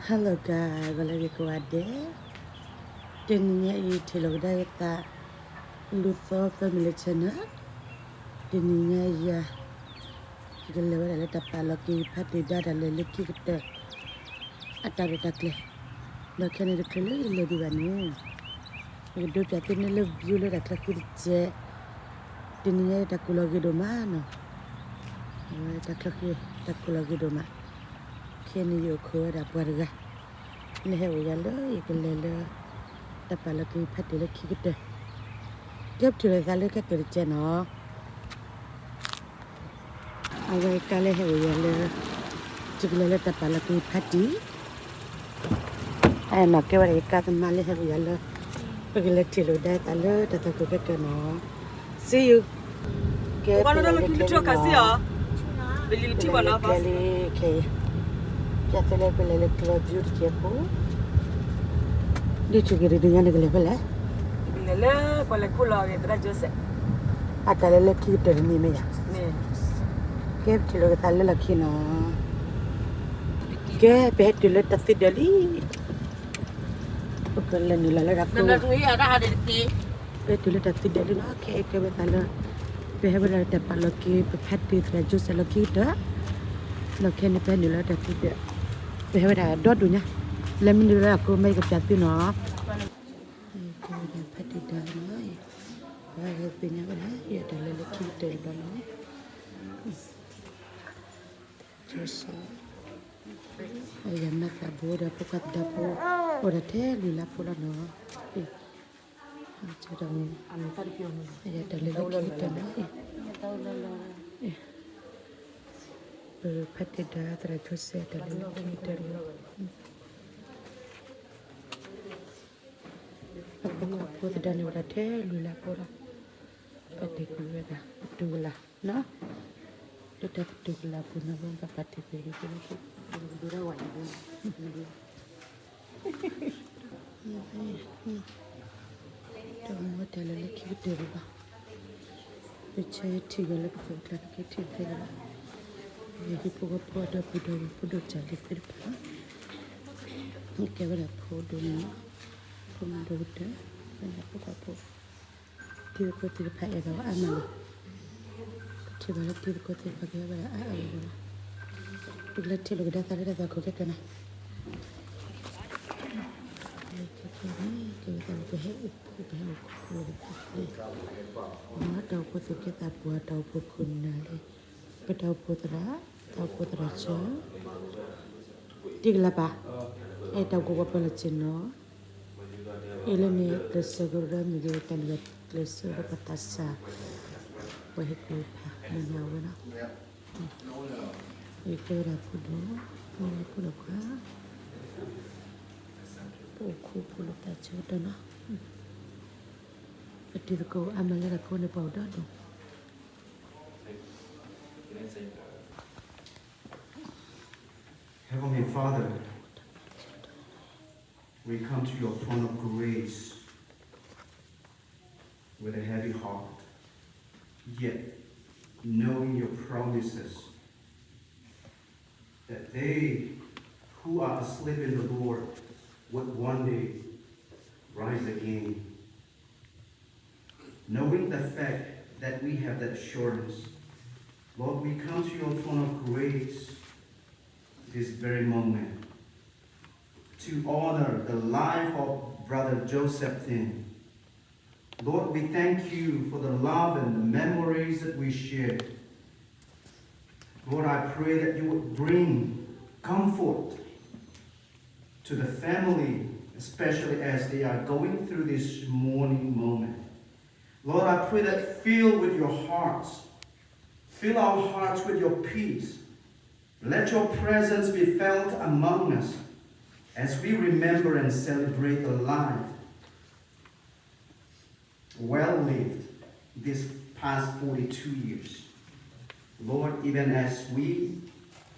Hello guys, vale ko ade. Teninya I telogda ta Luther family channel. Teninya ya gele wala ta paloki pati dada le leki kete. Atare takle. Lo kene de kele le diwani. Do pati ne le view le takla kirche. Teninya ta kulogi do mano. Takla ki ta kulogi do ma. Kene yo ko da barga. Ne hewa yalo ikele tapaloki pati le kikete. Jab chule sale ka kirche no. Agar kale hewa yalo chukule tapaloki pati. Ay no ke wale ka male hewa yalo. Pagile tilo da talo tatako ke no. See you. Ke Ukanona kimbicho kazi ya bilitiwa na basi. Kele ke. Ya tele pele klo beauty ke po. Di chugiri dunya ne gele pele. Bilele pale kula ya dra Jose. Atale le kite ni me ya. Ne. Ke tilo tale la kino. Ke pe tilo tasidali. Pagale ni la la ko. Nana tuwi ada hade ti. Pe tilo tasidali na ke betala. Pe hebala tapaloki pe pati tra Jose la kite. Lo ke ne pe ni la tasidali. Pe hebala do dunya. Le min la ko mai ka pati no. Pati da no. Wah, punya apa lah? Ya, dalam lagi dari bawah. Terus, ayam nak dapur, dapur kat dapur. Orang teh lila pula no. Macam Antar pion. ya dalam lagi dari berpati dah terus dalam lagi dari. Aku tidak ni orang teh lila pula. Pati kuliah dua no. Kita dua pun nak pati pergi pergi. Dua wajib. Tunggu dalam lagi kita riba. Percaya tiga lagi kita lagi tiga lagi. Jadi pokok pada pudo jadi pergi. Ini kira pudo ni. Pudo tu. Banyak pokok. Tiga kotir pakai bawa amal. Tiba tiga kotir pakai bawa amal. Tiga tiga dah tadi dah aku kena. Kita boleh Mak tahu putu kita buat tahu pukun nali. Tahu putra je. Tiga apa? Tahu gua apa cino. Ilmu kesegaran menjadi tanda kesegaran patasa. Wahid lupa menyawana. Itu rapudo, rapudo ka. Poku puluh tajuk dana. Betul kau amal aku ni pauda tu. Heavenly Father, we come to your throne of grace with a heavy heart, yet knowing your promises that they who are asleep in the Lord would one day rise again. Knowing the fact that we have that assurance, Lord, we come to your throne of grace this very moment to honor the life of Brother Joseph Thin. Lord, we thank you for the love and the memories that we shared. Lord, I pray that you would bring comfort to the family, especially as they are going through this mourning moment. Lord, I pray that fill our hearts with your peace. Let your presence be felt among us as we remember and celebrate the life well lived this past 42 years. Lord, even as we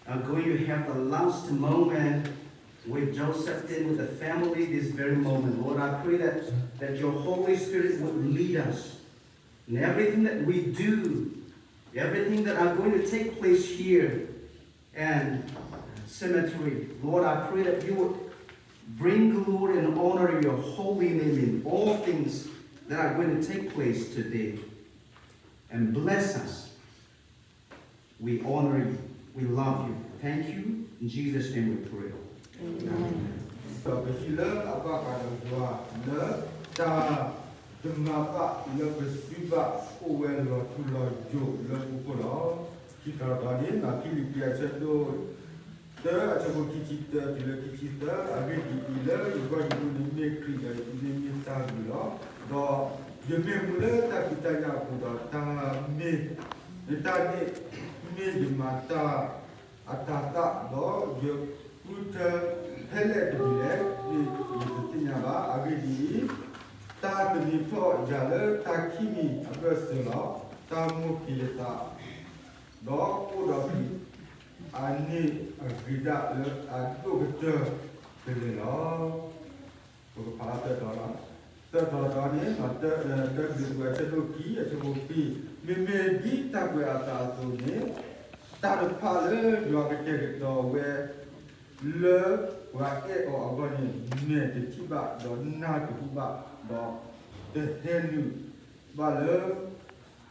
are going to have the last moment with Joseph Thin, with the family this very moment, Lord, I pray that your Holy Spirit would lead us in everything that we do, everything that are going to take place here, and cemetery. Lord, I pray that you would bring glory and honor in your holy name in all things that are going to take place today. And bless us. We honor you. We love you. Thank you. In Jesus' name we pray. Amen. Atata do je puta hele de bile agedi ta de po jale ta kimi agasela ta mu kileta do ko do ani agrida le ado gete pele lo ko parata do la ta ni ma ta de gua chedo ki e chedo pi me di ta gua ata to ni ta de pa le do gete do we le wa e o agoni ne de tiba do na de tiba do de henu ba le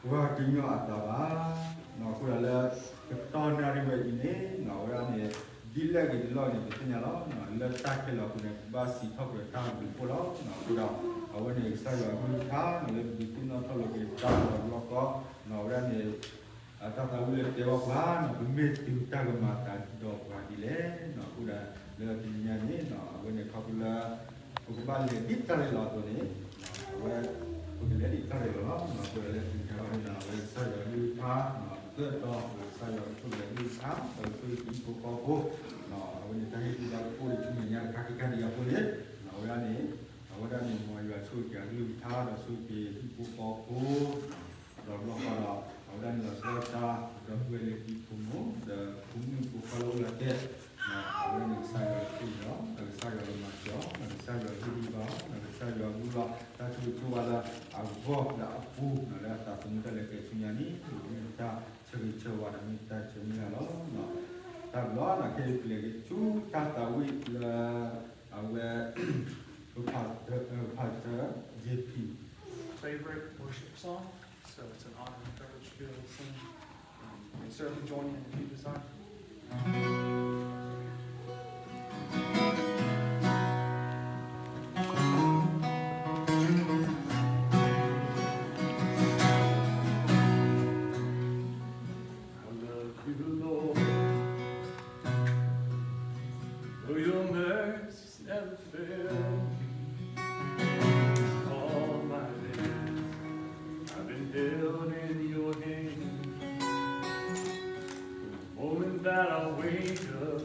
wa kinyo ata ba no ko la to na ri we ni no ra ne dile ge lo ni de nya lo no le ta ke lo ne ba si thok re ta bi po lo no ko da awani sa yo hu ta no le bi tin no to lo ge ta lo ko no ra ne ata ta wile te wa ba no me ti ta ga ma ta do wa di le no ko da le di nya ni no awani ka ku la ko ba le di ta le lo to ni wa ko le di ta le lo no ko le ti ta na wa sa yo hu ta no ke to sa yo ko le di ta to ko ti ko no awani ta hi ti da ko le tu nya ka ki ka di ya ko le no wa ni awada ni mo yo su ya hu ta da su ki ti ko do lo ka la dan la serta da wele di kumu da kumu ku kalau la ke na wele saya tu ya da saya ma jo da saya di ba da saya gula ta tu tu ala agbo da apu na la ta tu ta le ke sunya ni ta cheri chewa da mi ta chemi la lo na ta lo na ke le tu ta ta wi la awe tu pa JP favorite worship song, so it's an honor and privilege to be able to sing. And Sarah can join in if you desire. That I wake up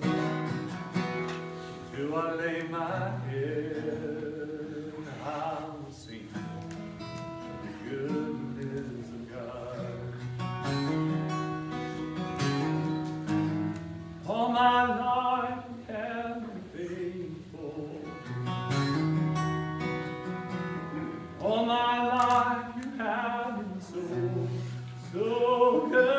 till I lay my head, I will sing the goodness of God. All my life you have been faithful. All my life you have been so good.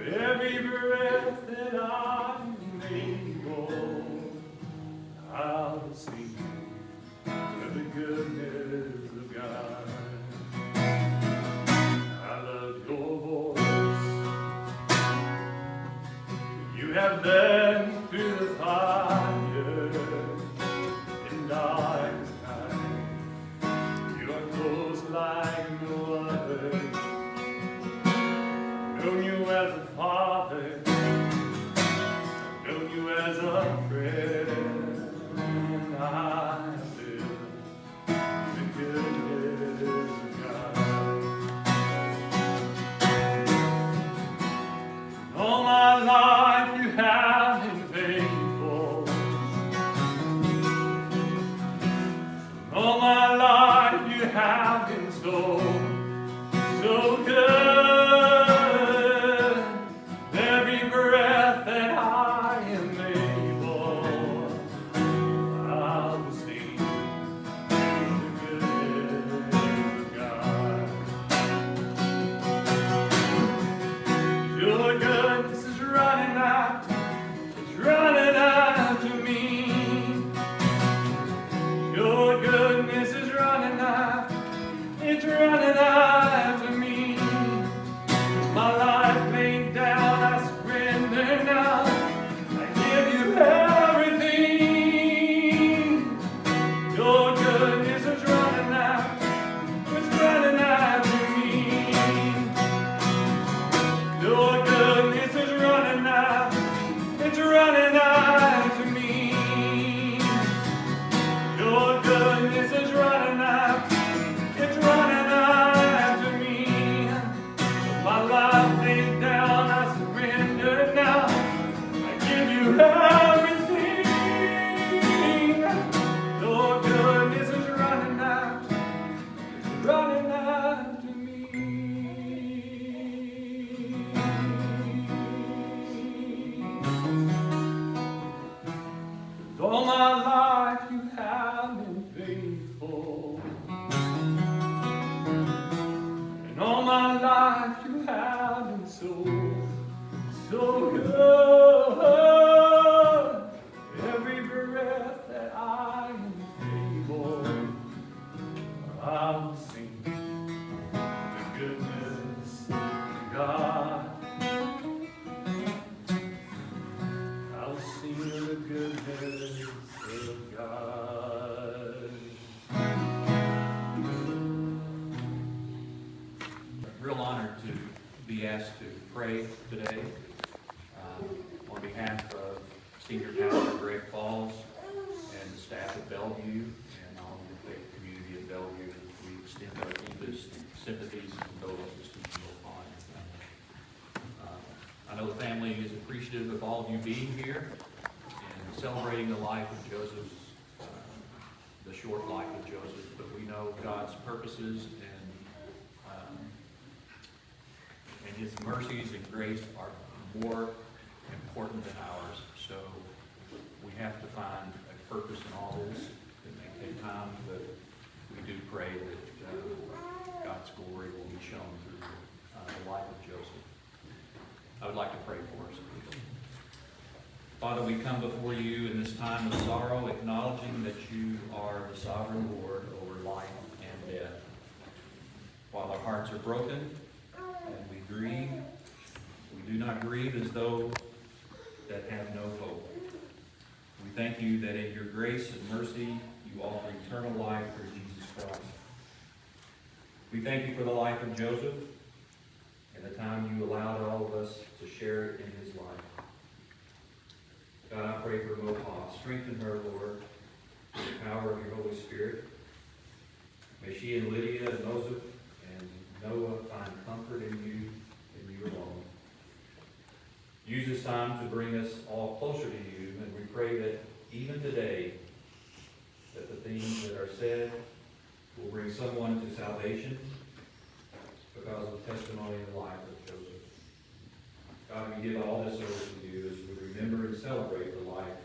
Every breath that I'm able, I'll sing of the goodness of God. I love your voice. You have led me through the fire in darkest night. You are close like no other. Known you as a father, known you as a friend, I live the goodness of God. All my life you have been faithful. All my life you have been so good. Every breath that I am able, my life you have been faithful. And all my life you have been so good. Every breath that I am able, I'll sing the goodness of God. I'll sing the goodness of God. Real honored to be asked to pray today on behalf of Senior Pastor Greg Falls and the staff at Bellevue and all the faith community at Bellevue. We extend our deepest sympathies and condolences to you upon. I know the family is appreciative of all of you being here and celebrating the life of Joseph, the short life of Joseph, but we know God's purposes and His mercies and grace are more important than ours. So we have to find a purpose in all this. It may take time, but we do pray that God's glory will be shown through the life of Joseph. I would like to pray for us. Father, we come before you in this time of sorrow, acknowledging that you are the sovereign Lord over life and death. While our hearts are broken and we grieve, we do not grieve as though that have no hope. We thank you that in your grace and mercy, you offer eternal life through Jesus Christ. We thank you for the life of Joseph and the time you allowed all of us to share in his life. God, I pray for Moha. Strengthen her, Lord, through the power of your Holy Spirit. May she and Lydia and Moses and Noah find comfort in you alone. Use this time to bring us all closer to you, and we pray that even today, that the things that are said will bring someone to salvation because of the testimony of the life of Joseph. God, we give all this over to you as we remember and celebrate the life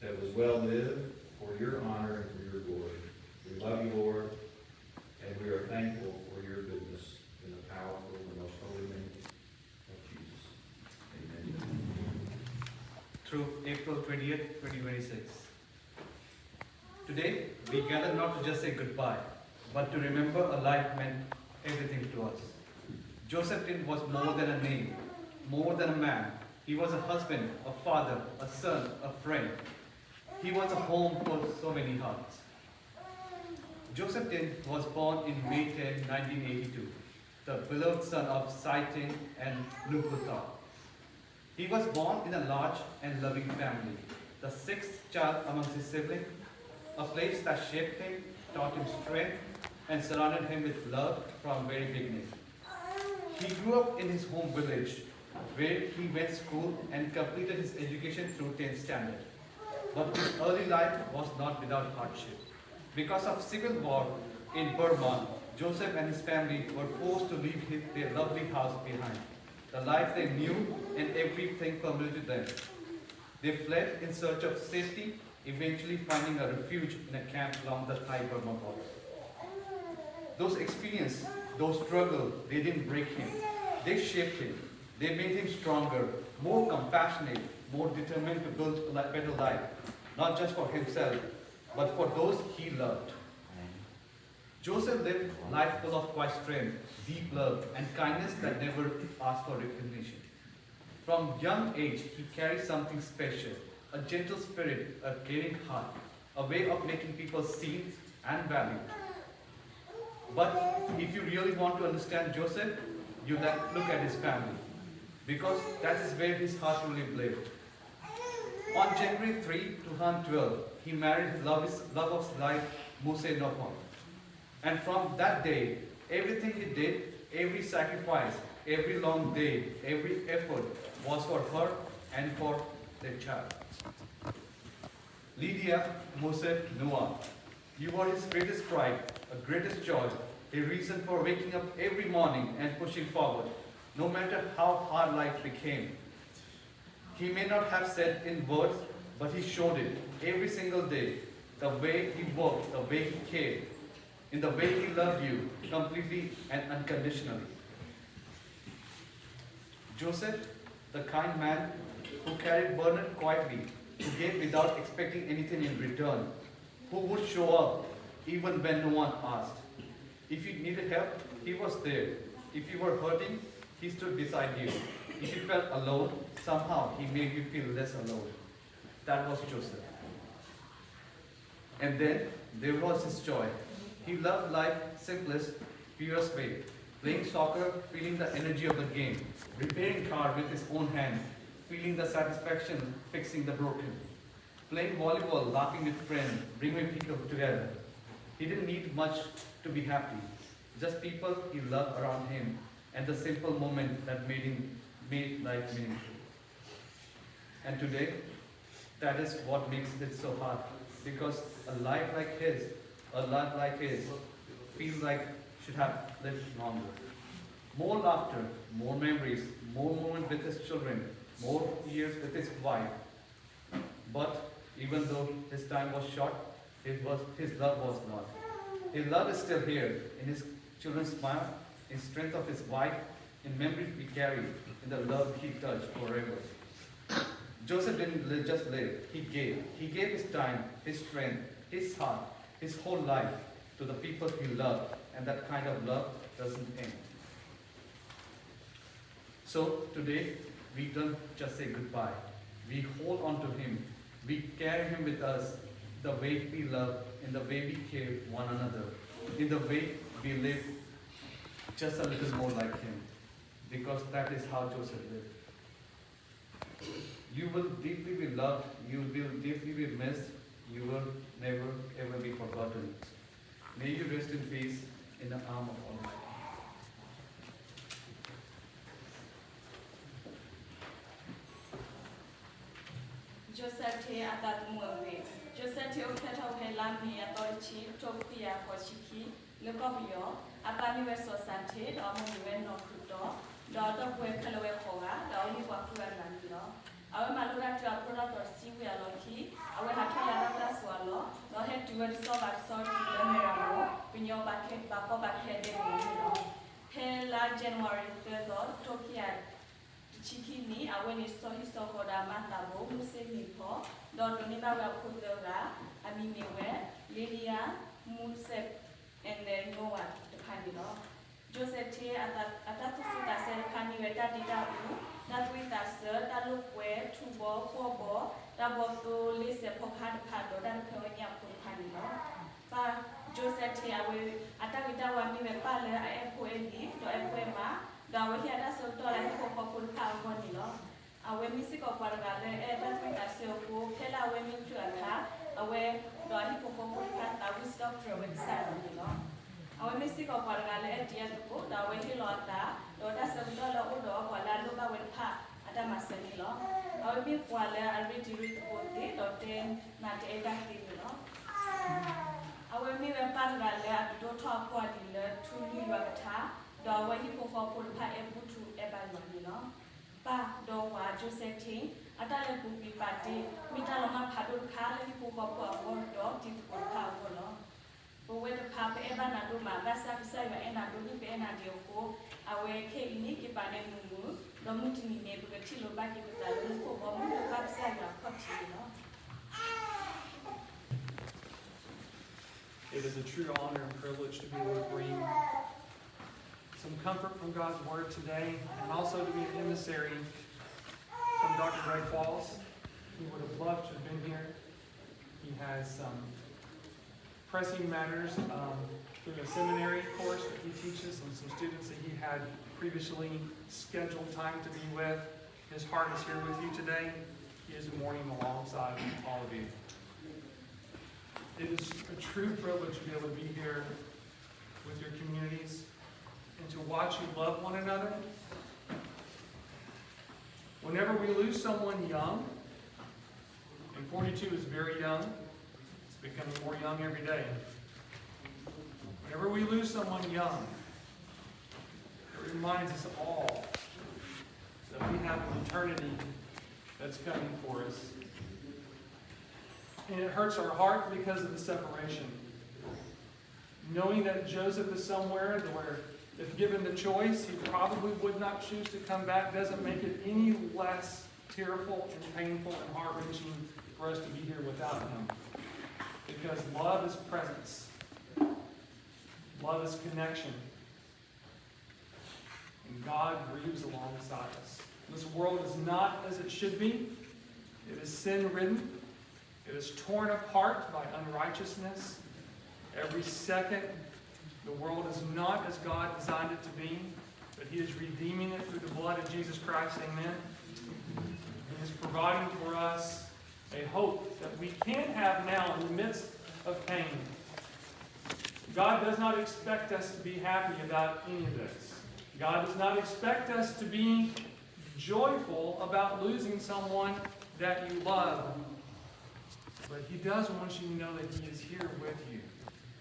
that was well lived for your honor and for your glory. We love you, Lord, and we are thankful for your goodness in the powerful and most holy name of Jesus. Amen. Through April 20th, 2026. Today, we gather not to just say goodbye, but to remember a life meant everything to us. Joseph Tin was more than a name, more than a man. He was a husband, a father, a son, a friend. He was a home for so many hearts. Joseph Tin was born in May 10, 1982, the beloved son of Sai Tin and Nuputha. He was born in a large and loving family, the sixth child amongst his siblings, a place that shaped him, taught him strength, and surrounded him with love from very beginning. He grew up in his home village, where he went to school and completed his education through 10th standard. But his early life was not without hardship. Because of civil war in Burma, Joseph and his family were forced to leave their lovely house behind, the life they knew and everything familiar to them. They fled in search of safety, eventually finding a refuge in a camp along the Thai-Burma border. Those experiences, those struggles, they didn't break him. They shaped him. They made him stronger, more compassionate, more determined to build a better life, not just for himself, but for those he loved. Joseph lived a life full of quiet strength, deep love, and kindness that never asked for recognition. From young age, he carried something special, a gentle spirit, a caring heart, a way of making people seen and valued. But if you really want to understand Joseph, you look at his family, because that is where his heart really lived. On January 3, 2012, he married his love of his life, Muse Nopon. And from that day, everything he did, every sacrifice, every long day, every effort was for her and for their child. Lydia Mose Noah, you are his greatest pride, a greatest joy, a reason for waking up every morning and pushing forward, no matter how hard life became. He may not have said in words but he showed it every single day. The way he worked, the way he cared, in the way he loved you completely and unconditionally. Joseph, the kind man who carried burden quietly, who gave without expecting anything in return, who would show up even when no one asked. If you needed help, he was there. If you were hurting, he stood beside you. If you felt alone, somehow he made you feel less alone. That was Joseph. And then there was his joy. He loved life simplest, purest way. Playing soccer, feeling the energy of the game. Repairing car with his own hand, feeling the satisfaction fixing the broken. Playing volleyball, laughing with friends, bringing people together. He didn't need much to be happy. Just people he loved around him and the simple moment that made life meaningful. And today, that is what makes it so hard. Because a life like his feels like should have lived longer. More laughter, more memories, more moments with his children, more years with his wife. But even though his time was short, his love was not. His love is still here in his children's smile, in strength of his wife, in memories we carry, in the love he touched forever. Joseph didn't just live, he gave. He gave his time, his strength, his heart, his whole life to the people he loved, and that kind of love doesn't end. So today, we don't just say goodbye. We hold on to him. We carry him with us the way we love, in the way we care one another, in the way we live just a little more like him, because that is how Joseph lived. You will deeply be loved, you will deeply be missed, you will never ever be forgotten. May you rest in peace in the arm of Almighty. Joseph te atadumuwe. Joseph te oketa uhelami atorichi topia kochiki lekobyo apani weso sante da omuwe no kuto da do kwe kalewe koga da oni kwa kuwa landilo. Awe malura tu apura torsiwe aloki awe hataya rata swalo no he tuwe disoba sort lemeramo pinyo baket bako bakede mo. He la January 3rd Tokia Chikini, aweni sohi sohoda matabo, musemipo, dodoniba wakudora, amimiwe, Lilia, Musep, and then Noah, the Panino. Joseph T. Atatusuta said Paniwe Dadidabu, that with us, that look where, Tubo, Pobo, that was to listen Popad Pado, that Pionia Panino. But Joseph T. Awe, Atavida Wamiwe Pale, Epoedi, do Epoema. Dawe hi ada soto la ko ko ka ko ni lo awe misi ko par ga le e da fi ta se ko kela awe mi tu ata awe do hi ko ka ta wi stop pro we sa ni lo awe misi ko par ga le e dia ko dawe hi lo ata do da se do lo o do ko la lo ba we pa ada ma se ni lo awe mi kwa le a ri ti ri ko te do ten na te da ti ni lo awe mi we par ga le a do to ko di le tu ni wa ta do wa hi ko ko pa e butu e ba yo no pa do wa Joseph T atale bu bi pati mi ta lo ma pha do kha le hi ko ko do ti ko pa ko no bo we de pa e ba na do ma ba sa sa yo e na do ni be na de ko awe ke ini ki pa ne mu do mu ti ni ne bu ke ti lo ba ki ta lo ko bo mu ka sa yo ko ti no. It is a true honor and privilege to be able to bring some comfort from God's Word today, and also to be an emissary from Dr. Greg Walls. He would have loved to have been here. He has some pressing matters through a seminary course that he teaches and some students that he had previously scheduled time to be with. His heart is here with you today. He is mourning alongside all of you. It is a true privilege to be able to be here with your communities and to watch you love one another. Whenever we lose someone young, and 42 is very young, it's becoming more young every day. Whenever we lose someone young, it reminds us all that we have an eternity that's coming for us. And it hurts our heart because of the separation. Knowing that Joseph is somewhere where, if given the choice, he probably would not choose to come back doesn't make it any less tearful and painful and heart-wrenching for us to be here without him. Because love is presence. Love is connection. And God grieves alongside us. This world is not as it should be. It is sin-ridden. It is torn apart by unrighteousness. Every second, the world is not as God designed it to be, but He is redeeming it through the blood of Jesus Christ. Amen. He is providing for us a hope that we can have now in the midst of pain. God does not expect us to be happy about any of this. God does not expect us to be joyful about losing someone that you love. But He does want you to know that He is here with you,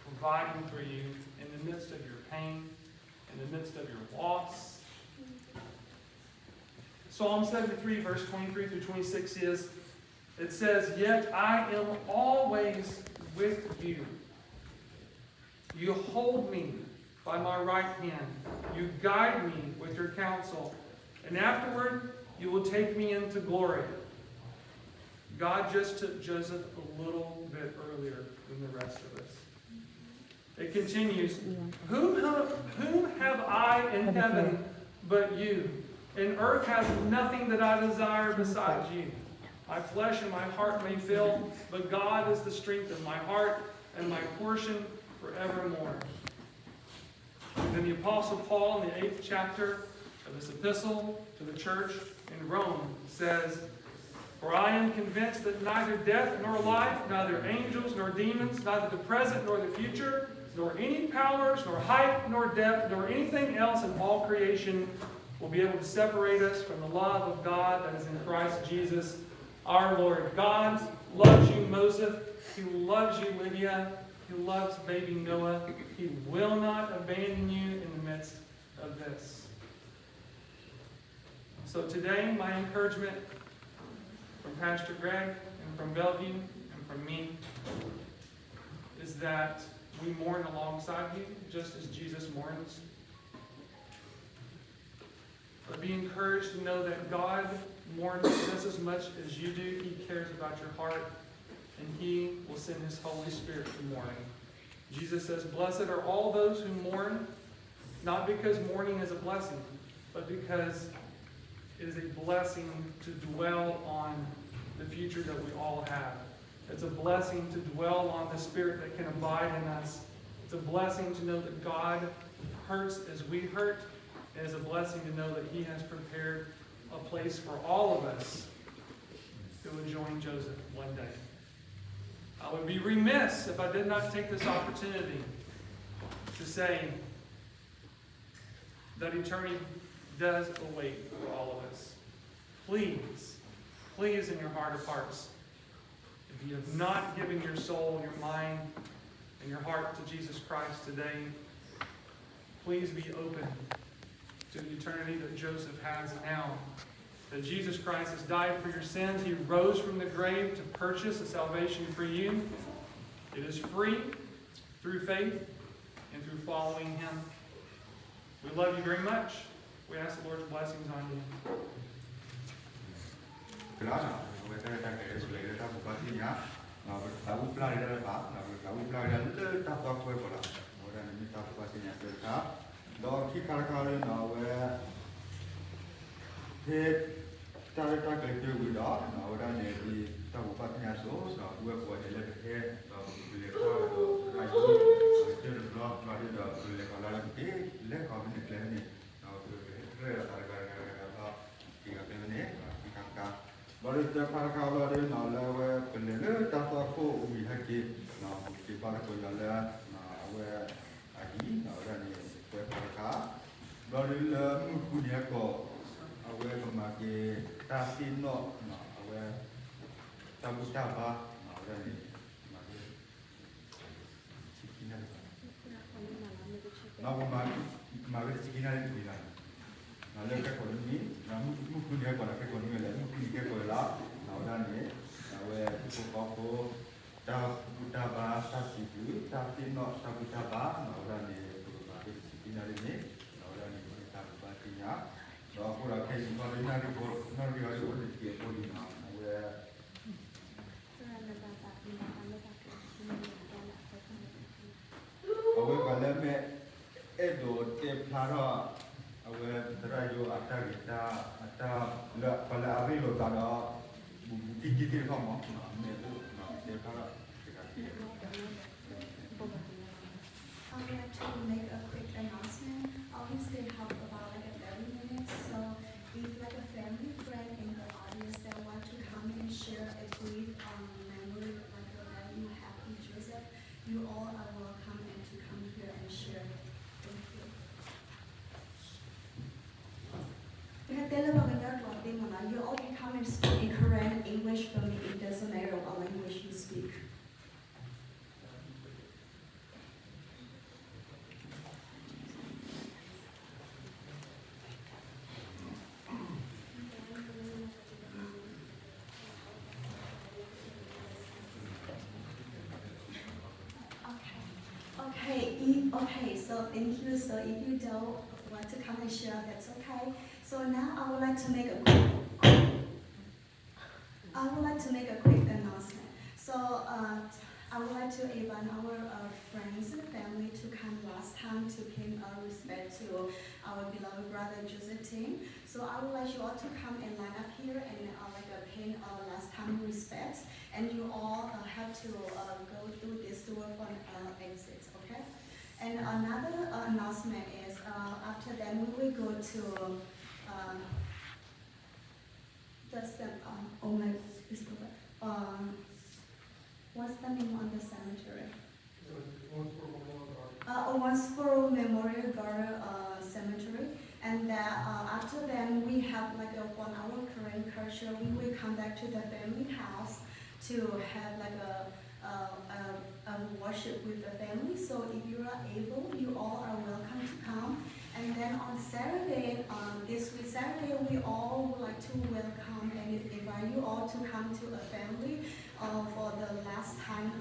providing for you in the midst of your pain, in the midst of your loss. Psalm 73, verse 23 through 26 it says, "Yet I am always with you. You hold me by my right hand. You guide me with your counsel. And afterward, you will take me into glory." God just took Joseph a little bit earlier than the rest of us. It continues, Whom have I in heaven but you? And earth has nothing that I desire besides you. My flesh and my heart may fail, but God is the strength of my heart and my portion forevermore. And then the Apostle Paul in the 8th chapter of this epistle to the church in Rome says, "For I am convinced that neither death nor life, neither angels nor demons, neither the present nor the future, nor any powers, nor height, nor depth, nor anything else in all creation will be able to separate us from the love of God that is in Christ Jesus our Lord." God loves you, Moses. He loves you, Lydia. He loves baby Noah. He will not abandon you in the midst of this. So today, my encouragement from Pastor Greg and from Bellevue and from me is that we mourn alongside you, just as Jesus mourns. But be encouraged to know that God mourns just as much as you do. He cares about your heart, and He will send His Holy Spirit to mourn. Jesus says, "Blessed are all those who mourn," not because mourning is a blessing, but because it is a blessing to dwell on the future that we all have. It's a blessing to dwell on the Spirit that can abide in us. It's a blessing to know that God hurts as we hurt. It is a blessing to know that He has prepared a place for all of us who would join Joseph one day. I would be remiss if I did not take this opportunity to say that eternity does await for all of us. Please, please in your heart of hearts, if you have not given your soul, your mind, and your heart to Jesus Christ today, please be open to the eternity that Joseph has now. That Jesus Christ has died for your sins. He rose from the grave to purchase a salvation for you. It is free through faith and through following Him. We love you very much. We ask the Lord's blessings on you. Tara, our Trayo Atagita, Ata, La Palavilo Tara, Bukiki Homo, I would like to make a quick announcement. Obviously, have about like 30 minutes. So, if like a family friend in the audience that want to come and share a brief memory like that you have with Joseph, you all are welcome and to come here and share. Thank you. You all can come and speak in Korean, English, for me. It doesn't matter what language you speak. Okay, so thank you. So if you don't want to come and share, that's okay. So now I would like to make a quick announcement. So I would like to invite our friends and family to come last time to pay our respect to our beloved brother Joseph Ting. So I would like you all to come and line up here and pay our last time respect. And you all have to go through this door from exit, okay? And another announcement is after that we will go to what's the name of the cemetery? Owensboro Memorial Garden Cemetery. And after that we have like a 1 hour Korean culture. We will come back to the family house to have like a worship with the family. So if you are able, you all are welcome to come. And then on Saturday, this week Saturday, we all would like to welcome and invite you all to come to a family for the last time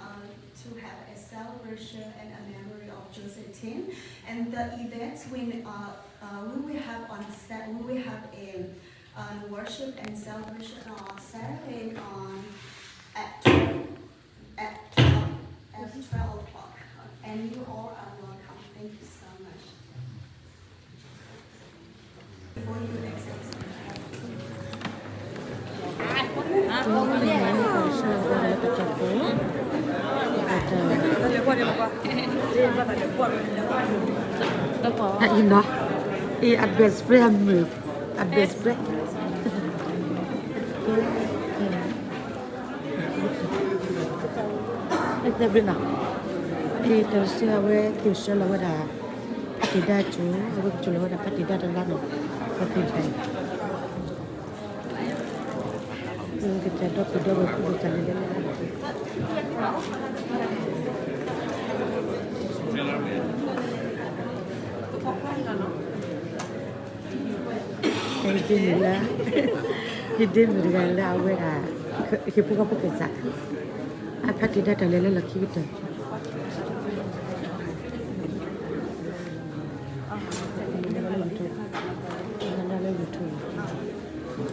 to have a celebration and a memory of Joseph Ting. And the event when we will have a worship and celebration on Saturday at 12 o'clock. And you all are welcome. Thank you so much. Before you exit. อ่ะอินเนาะอีอัดเบสเฟรมมืออัดเบสเฟรมแต่เป็นอ่ะอีเตอร์เซียเวคิวเชลวดาปฏิดาจูเวจุลวดาปฏิดาดังนั้นปฏิดาkita dok kita lihat Hidin bergala awera hipu kapu kesa apa tidak ada lele lagi gitu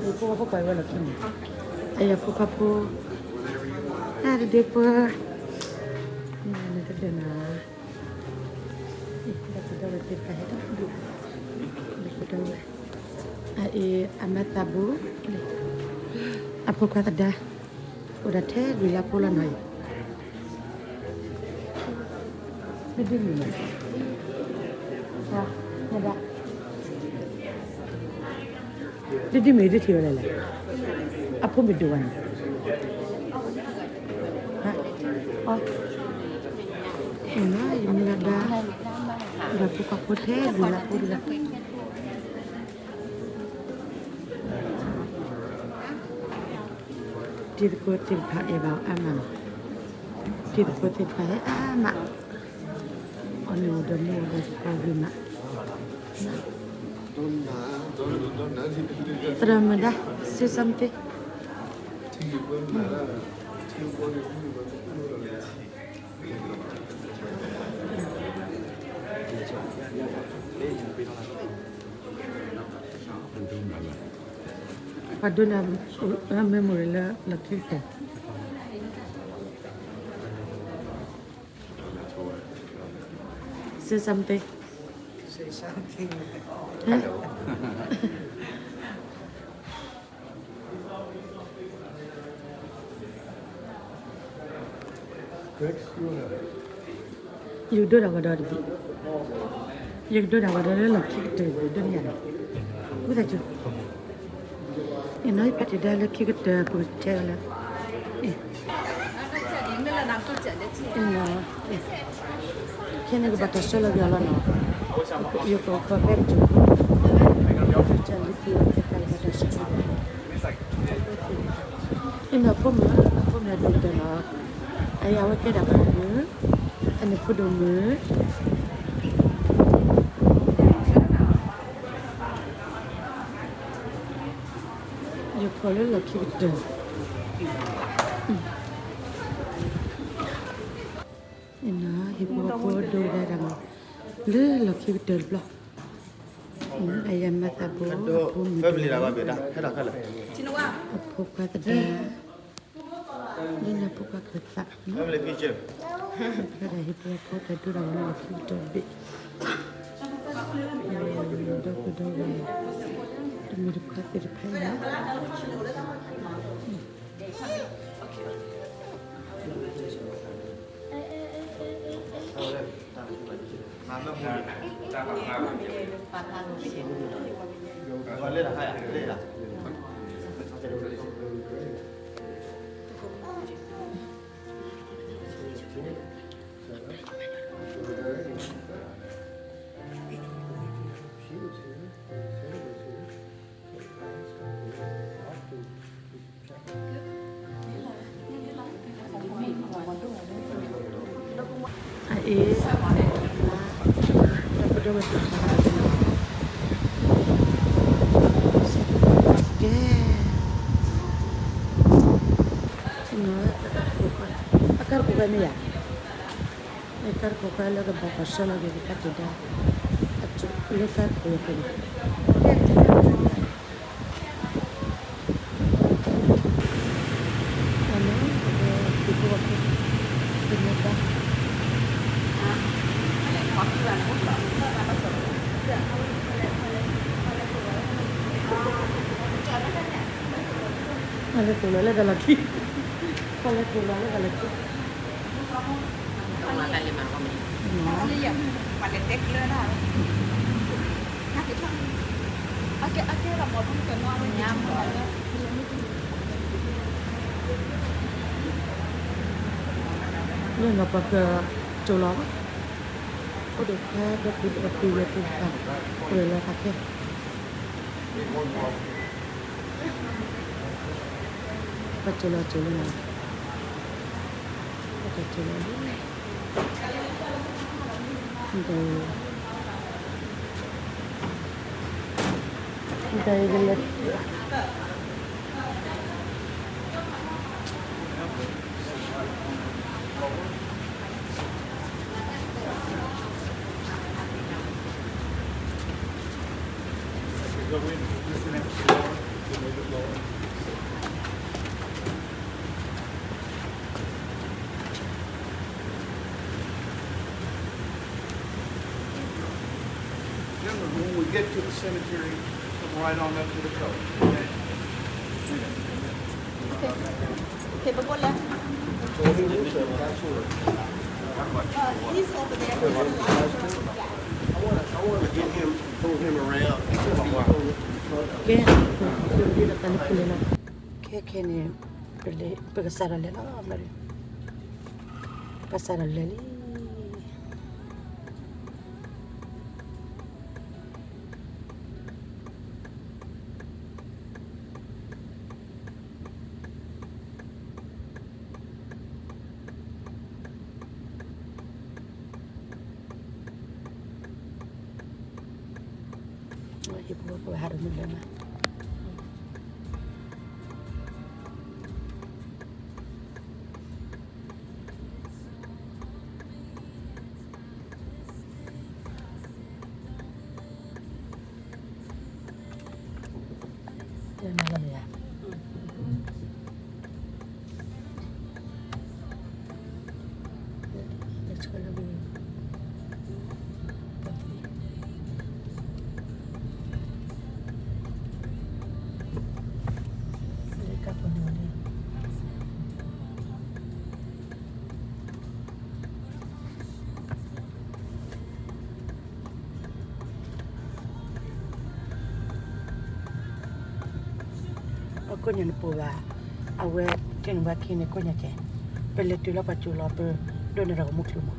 hipu kapu kaya lagi ni ayah hipu kapu ada depa mana ada na kita sudah depa itu depa amatabu apa kata dah udah teh bila pulang hai jadi mana wah ada jadi mana dia tiada lagi apa berduaan oh ini ada udah buka putih bila pulang Tirkutin Pak Ebal Aman Tirkutin Pak Aman Oni udah mulai problem nak Terima dah say something Padahal memori la kita. Say something. Say Asian thing. Hello. You do that without it. You do that without it. Look, kick it. You do it. Who that you? You know, but you don't kick it. Put chair. You know. Can you go back to solo? You know. You go for bed too. Ina poma doktor lah. Ayah awak kena poma, ane pudome. You call it lucky doktor. Ina hibu aku do darang. Le lucky doktor pula. Ayah mata bu. Family lah beda. Ada kalau. Apa kata dia? Dia nak buka kereta. Family picture. Ada hibu aku dah tu dah lucky doktor be. Doktor. Demi dekat depan ya. Boleh lah, boleh lah. Dapat betul. Akar ko kami ya. Akar ko kala ka baka sala ke katida. Atsu lekar ko kami. Ano? Tipo ako. Pinaka. Kalau pulau ada lagi. Kalau pulau ada lagi. Makan 5 menit. Iya, pada tek le dah. Ake lah mau pun kena nyam. Lu nak pakai colok? Udah ada video tu kan. Boleh lah pakai. Pakai colok. Pakai colok. Dari gelet. When we get to the cemetery, come right on up to the coast. Okay, but what left? He's over there. I want to get him, pull him around. Okay, dia dah tanya pula lah. Okay ni, pergi pasar le lah, mari. Pasar le ni. Ibu aku harus mendengar. Dia malam ya. Let's go lagi. ko nya po ba awe tin wa kine ko nya ke pele tu la pa chu la pe do na ra mo klu mo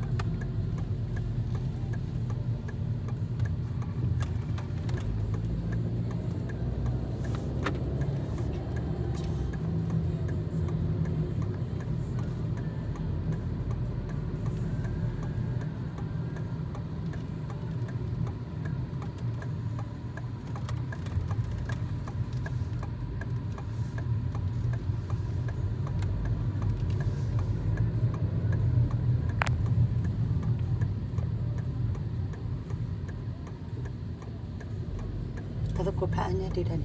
Kada ko pa anya di dani.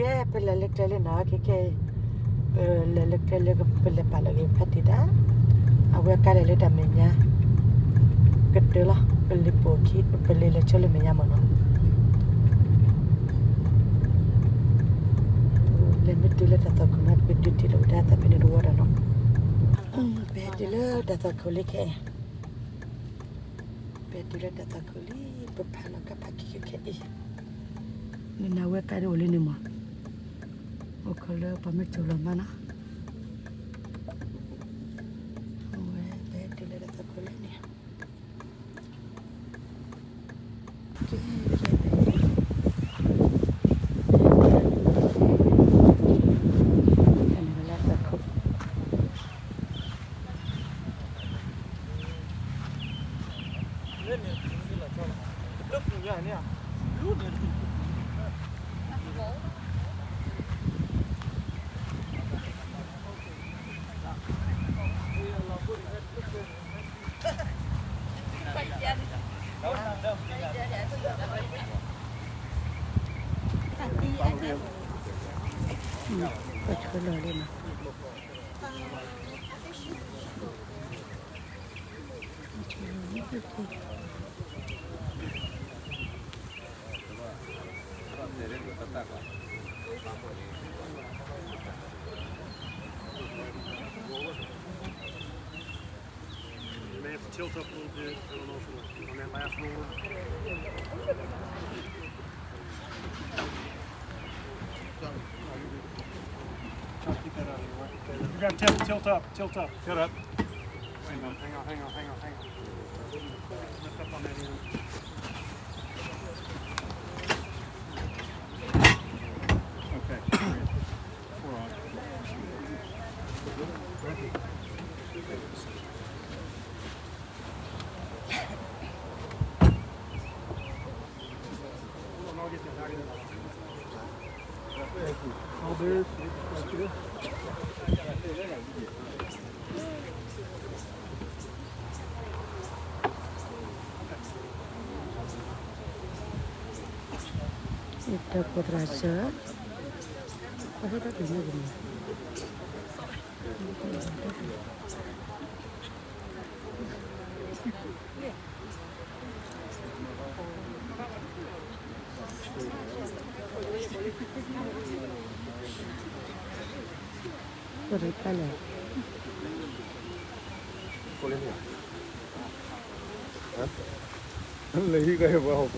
Ke pele le na ke le pele pala ke patida awe ka le da menya ketela pele poki pele le chole menya mono le metile ta ta kuma petile da ta pele ruora no petile da ta kole ke petile da ta kole pe pala ka paki ke ni na we ka le ni mo o kole pa me chulo mana we petile da ta kole ni có chỗ lời đây mà You may have to tilt up a little bit. I don't know if it'll, on that last roller. Try to keep that out of your way. Okay. You gotta tilt up. Tilt up. Hang on. Lift up on that end. Okay. We're on. All there, right there. Ito podrá ser. Pode dar bem, né? Por el palo. lấy cái vào hộp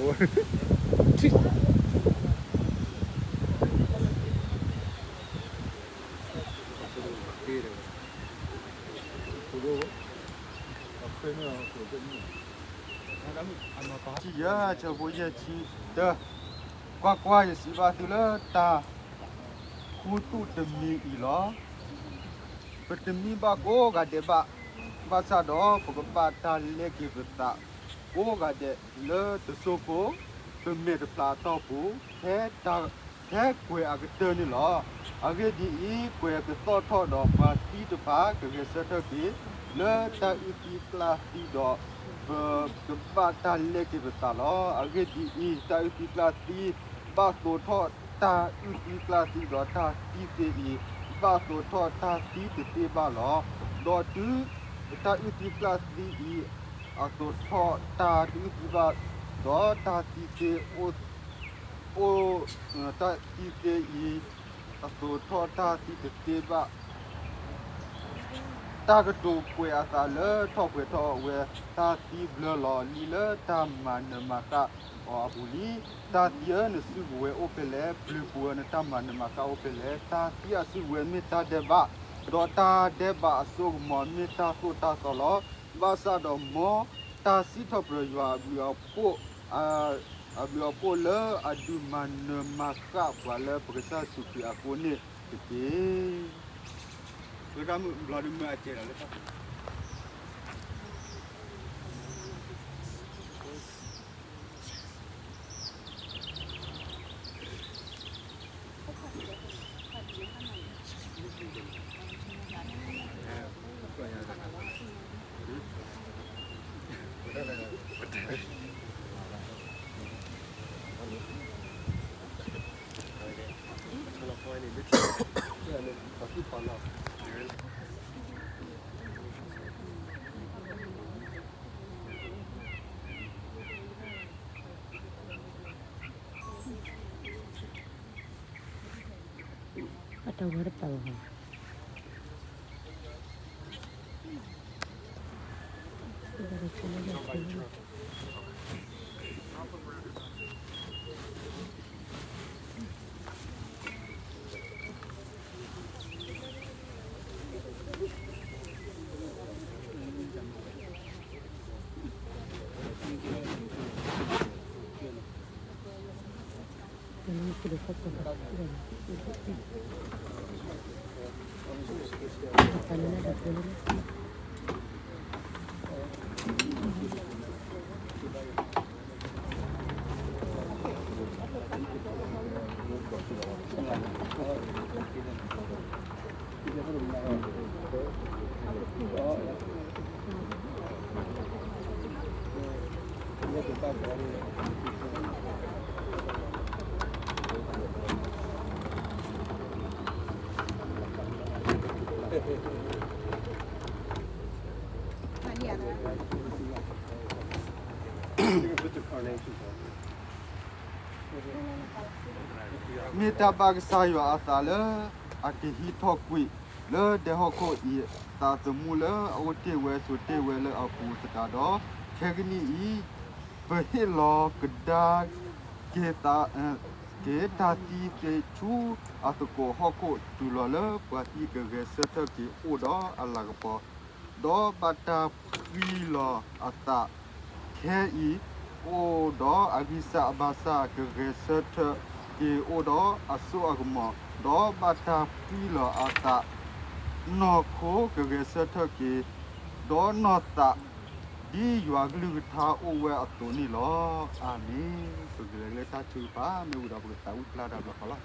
chị ya chờ bố giờ chị đơ qua giờ sĩ ba từ là ta khu tu tầm mi ý lo tầm mi ba cô gà để ba sa đó có ba ta lấy cái vật ta cô gà để lỡ từ số phố từ mẹ từ plá tao phố thế quê à cái tên này lo à cái đi quê cái to đó mà đi từ phá cái sơ thơ kia lỡ ta đi plá đi đó ba ta le ke ba lo age di I ta uti class di ba so tho ta uti class di lo ta ti se I ba so tho ta ti te ba lo do tu ta uti class di I a so tho ta uti ba do ta ti se o ta ti se I a so tho ta ti te ba ta cái đồ quê à ta lỡ thọ quê thọ quê ta tí bờ lò li lỡ ta mà ta ở bù li ta tí ở nơi sư quê ô pê lẽ bự quê nơi ta mà ta ô pê lẽ ta tí ở sư quê mi ta đe bạ đó ta đe bạ số mò mi ta số ta sò ló ba sa đó mò ta xí thọ bờ vừa po bữa po lỡ adu mà ka qua lỡ bờ sa su pi à cô nè thế kamu belum baca dah lepas. Kalau kau ini betul, ya, pasti panas. Atau berapa lah? Ini sudah foto. Depannya ada peluru. Mita bag sayo asala ati hito kui le de hoko I ta semula o te we so te we le apu ta do chegni I behilo kedak ke ta ti te chu atoko hoko tu lo le pati ke geseta ke odo ala ko do bata wi lo ata ke I o do agisa basa ke geseta ke odo aso agma do bata pila ata no ko ke geseta ke do nota di yua glu tha o we atoni lo ani to gele ta chu pa me uda bu ta u pla da ba kala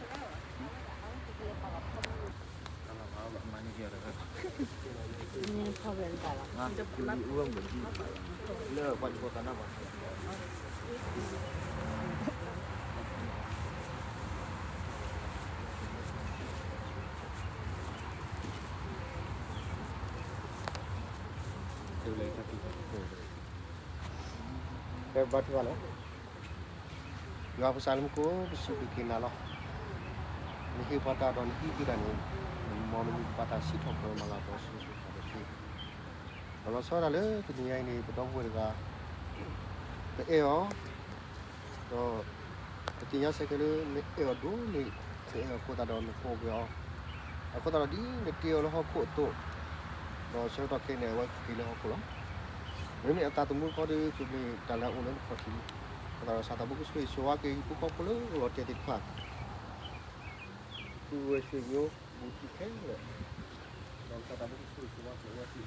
Ini problem tak lah. uang bagi le buat kota nama Batu kalau, gak pesan muku besi bikinalo. Nih pada don ini dan mau pada si toko malah bos pada si. Kalau soal le dunia ini betul betul to ketinya saya kira dulu ni saya kota don kogel. Aku tak ada di dia lah aku tu. Kalau saya tak kena awak kilo aku lah. Ini ata temu kau di sini dalam ulang kaki. Kalau satu buku suai ke ibu kau pula kalau dia tidak. Tu sebenarnya buku kan. Kalau satu buku suai ke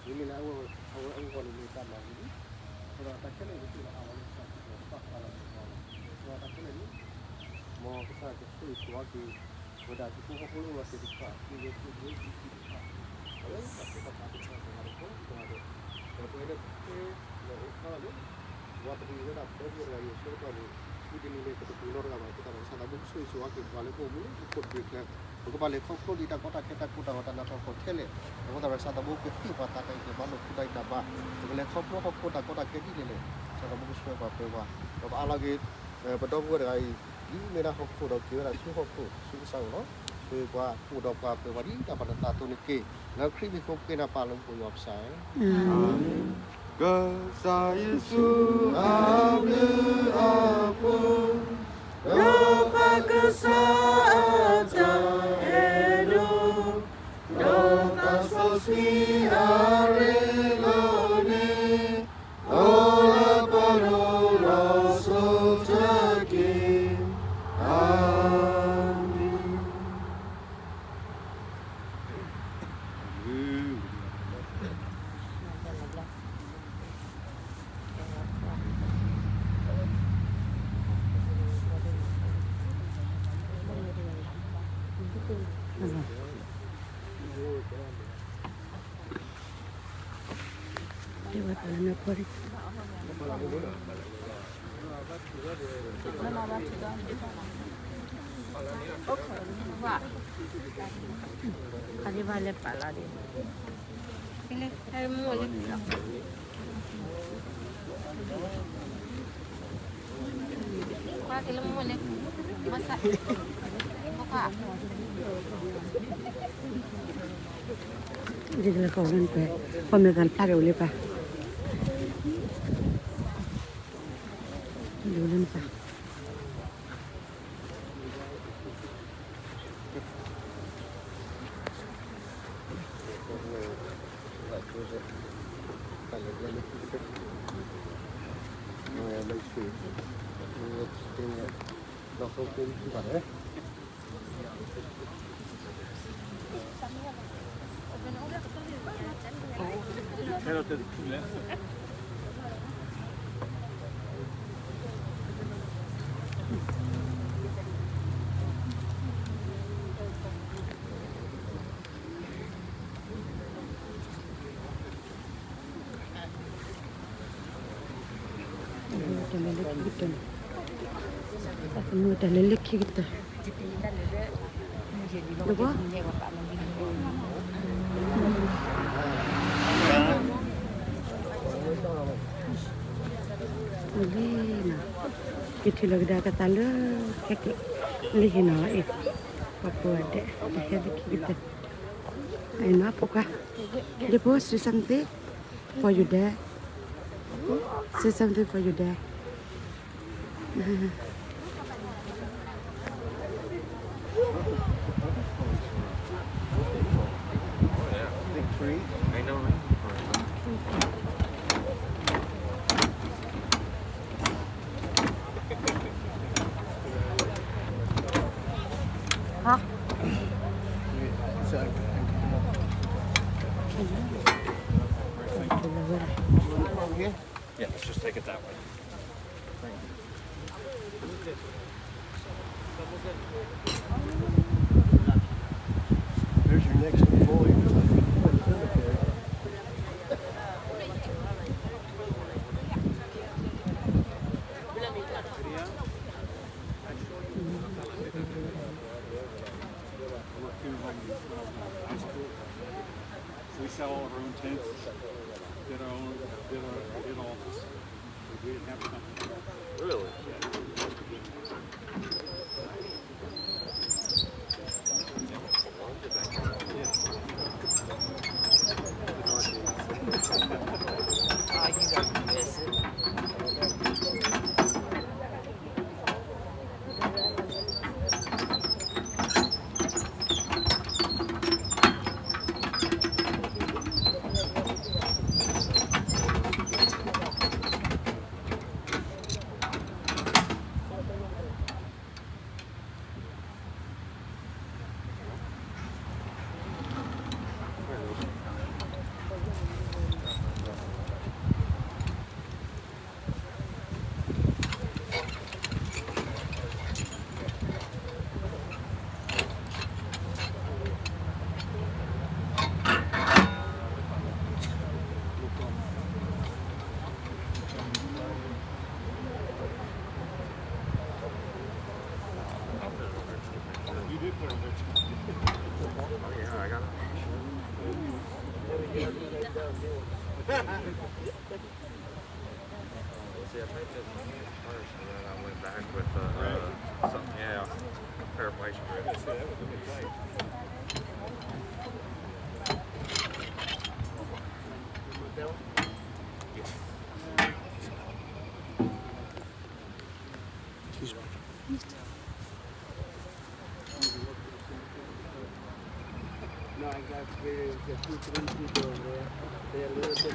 ini lah awal angkor ini tambah ini. Kalau tak kena itu awal tak kalau kalau tak kena ini mau kesana ke suai ke. Sudah buku kau pula masih tidak. Ini Ko bale ko ko di ta kota kita kuta wata na ko tele ko ta sa ta bu ke ti wata kai ke balu kutai ta ba ko le ko pro ko ta kota ke di le sa ta bu su ba pe wa ko ba ala ge ba do ko dai di me na ko ko do ke ra su ko su sa no pe kwa ku do kwa pe wa di ta ba ta tu ni ke na kri bi ko ke na pa long ko yo sai amen Gasa Yesu abu aku Dopa kesata edo Dopa sosmi arelone Ola parola sotake Amen Dewa Tuhan apa ni? Kali balik pala dia. Ini hari mulai. Pak ilmu mulai masak. Buka. Jadi lah kau kan pe, pemegang pakai oleh pa. Jualan pa. Semua dah lelek kita. Apa? Boleh. Kita lagi dah kata le, kakek lagi nak apa ada? Jadi kita. Aina apa kah? Dia post something for you there. Say something for you there. Big tree. I know, Hah? Yeah, let's just take it that way. There's your next employee. We sell all of our own tents, did our own, did all this. We didn't have a company. Really? See, I think this one first, and then I went back with something, yeah, paraplegia grip. No, I got the 2-3 people there. They're a little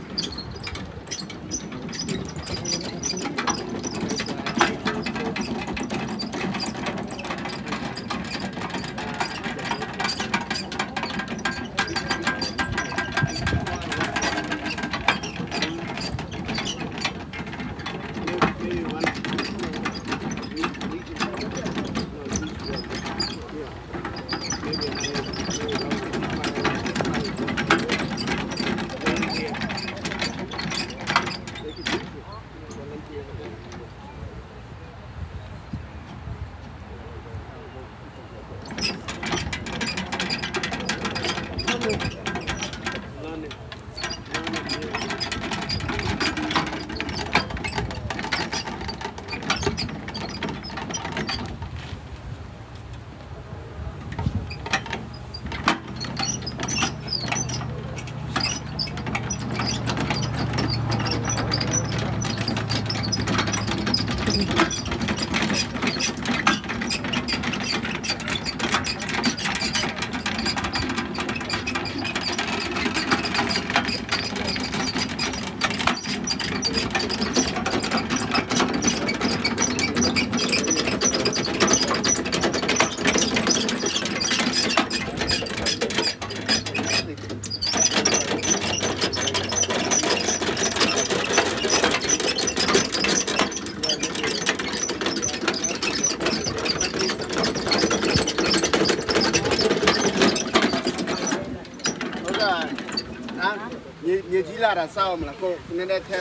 Như chỉ là sao mà là cô nên đây theo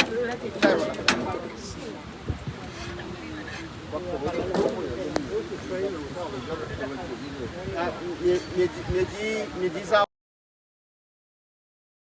như sao